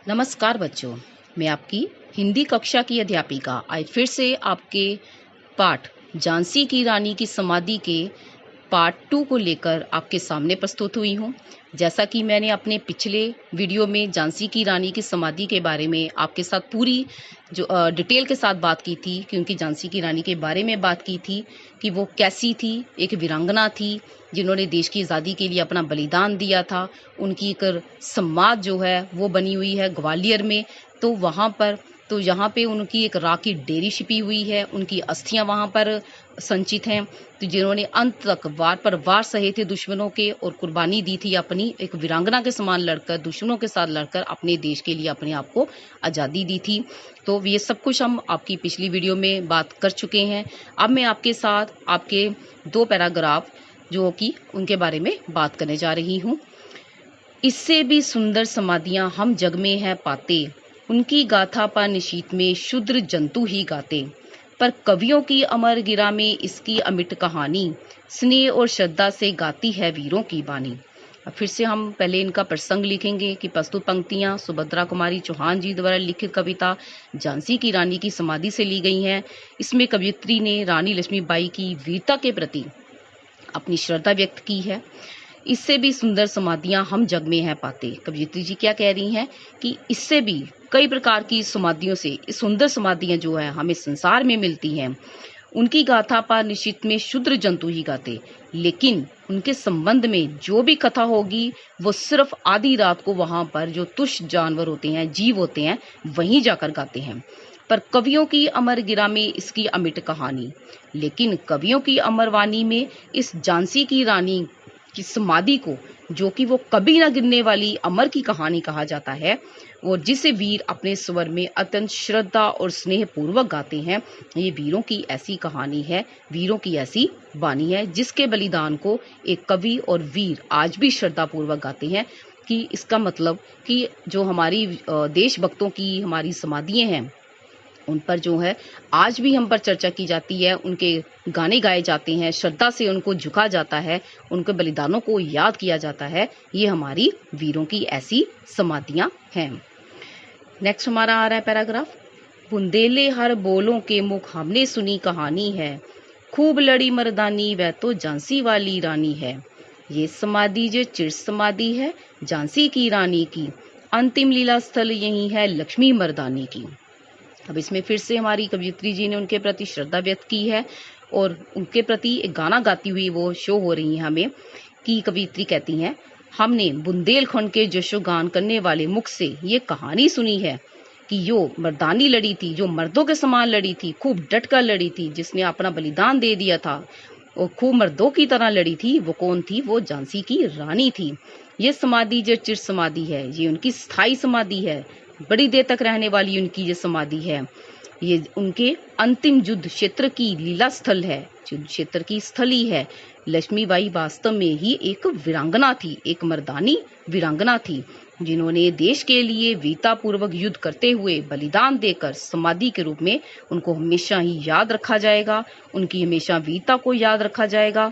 नमस्कार बच्चों, मैं आपकी हिंदी कक्षा की अध्यापिका आज फिर से आपके पाठ झांसी की रानी की समाधि के पार्ट 2 को लेकर आपके सामने प्रस्तुत हुई हूँ। जैसा कि मैंने अपने पिछले वीडियो में झांसी की रानी की समाधि के बारे में आपके साथ पूरी डिटेल के साथ बात की थी, क्योंकि झांसी की रानी के बारे में बात की थी कि वो कैसी थी, एक वीरांगना थी जिन्होंने देश की आज़ादी के लिए अपना बलिदान दिया था। उनकी एक समाधि जो है वो बनी हुई है ग्वालियर में, तो वहाँ पर यहाँ पे उनकी एक राख की डेरी छिपी हुई है, उनकी अस्थियां वहाँ पर संचित हैं, तो जिन्होंने अंत तक वार पर वार सहे थे दुश्मनों के और कुर्बानी दी थी, अपनी एक वीरांगना के समान लड़कर, दुश्मनों के साथ लड़कर अपने देश के लिए अपने आप को आज़ादी दी थी। तो ये सब कुछ हम आपकी पिछली वीडियो में बात कर चुके हैं। अब मैं आपके साथ आपके 2 पैराग्राफ जो कि उनके बारे में बात करने जा रही हूँ। इससे भी सुंदर समाधियां हम जग में है पाते, उनकी गाथा पर निशीत में शूद्र जंतु ही गाते, पर कवियों की अमर गिरा में इसकी अमिट कहानी, स्नेह और श्रद्धा से गाती है वीरों की बानी। अब फिर से हम पहले इनका प्रसंग लिखेंगे कि प्रस्तुत पंक्तियां सुभद्रा कुमारी चौहान जी द्वारा लिखित कविता झांसी की रानी की समाधि से ली गई हैं। इसमें कवयित्री ने रानी लक्ष्मीबाई की वीरता के प्रति अपनी श्रद्धा व्यक्त की है। इससे भी सुंदर समाधियां हम जग में है पाते। कवयित्री जी क्या कह रही हैं कि इससे भी कई प्रकार की समाधियों से सुंदर समाधियां जो है हमें संसार में मिलती हैं। उनकी गाथा पर निश्चित में शूद्र जंतु ही गाते, लेकिन उनके संबंध में जो भी कथा होगी वो सिर्फ आधी रात को वहां पर जो तुच्छ जानवर होते हैं, जीव होते हैं, वहीं जाकर गाते हैं। पर कवियों की अमर गिरा में इसकी अमिट कहानी, लेकिन कवियों की अमर वाणी में इस झांसी की रानी की समाधि को, जो कि वो कभी ना गिरने वाली अमर की कहानी कहा जाता है, और जिसे वीर अपने स्वर में अत्यंत श्रद्धा और स्नेह पूर्वक गाते हैं, ये वीरों की ऐसी कहानी है, वीरों की ऐसी वाणी है जिसके बलिदान को एक कवि और वीर आज भी श्रद्धा पूर्वक गाते हैं। कि इसका मतलब कि जो हमारी देशभक्तों की हमारी समाधियां हैं, उन पर जो है आज भी हम पर चर्चा की जाती है, उनके गाने गाए जाते हैं, श्रद्धा से उनको झुका जाता है, उनके बलिदानों को याद किया जाता है। ये हमारी वीरों की ऐसी समाधियां हैं। नेक्स्ट हमारा आ रहा है पैराग्राफ। बुंदेले हर बोलों के मुख हमने सुनी कहानी है, खूब लड़ी मर्दानी वह तो झांसी वाली रानी है। ये समाधि जो चिर समाधि है झांसी की रानी की, अंतिम लीला स्थल यही है लक्ष्मी मर्दानी की। अब इसमें फिर से हमारी कवयित्री जी ने उनके प्रति श्रद्धा व्यक्त की है और उनके प्रति एक गाना गाती हुई वो शो हो रही है हमें। कि कवयित्री कहती हैं, हमने बुंदेलखंड के जशोगान करने वाले मुख से ये कहानी सुनी है कि जो मर्दानी लड़ी थी, जो मर्दों के समान लड़ी थी, खूब डट कर लड़ी थी, जिसने अपना बलिदान दे दिया था और खूब मर्दों की तरह लड़ी थी, वो कौन थी? वो झांसी की रानी थी। ये समाधि जो चिर समाधि है, ये उनकी स्थायी समाधि है, बड़ी देर तक रहने वाली उनकी ये समाधि है। ये उनके अंतिम युद्ध क्षेत्र की लीला स्थल है, युद्ध क्षेत्र की स्थली है। लक्ष्मीबाई वास्तव में ही एक वीरांगना थी, एक मर्दानी वीरांगना थी, जिन्होंने देश के लिए वीरता पूर्वक युद्ध करते हुए बलिदान देकर समाधि के रूप में उनको हमेशा ही याद रखा जाएगा। उनकी हमेशा वीरता को याद रखा जाएगा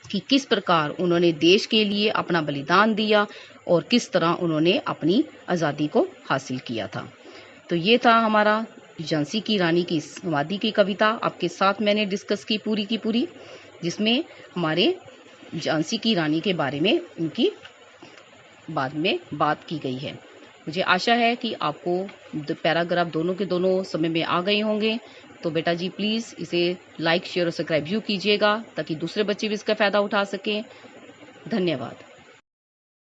कि किस प्रकार उन्होंने देश के लिए अपना बलिदान दिया और किस तरह उन्होंने अपनी आज़ादी को हासिल किया था। तो ये था हमारा झांसी की रानी की समाधि की कविता आपके साथ मैंने डिस्कस की पूरी, जिसमें हमारे झांसी की रानी के बारे में उनकी बाद में बात की गई है। मुझे आशा है कि आपको पैराग्राफ दोनों के दोनों समय में आ गए होंगे। तो बेटा जी प्लीज़ इसे लाइक, शेयर और सब्सक्राइब कीजिएगा ताकि दूसरे बच्चे भी इसका फ़ायदा उठा सकें। धन्यवाद।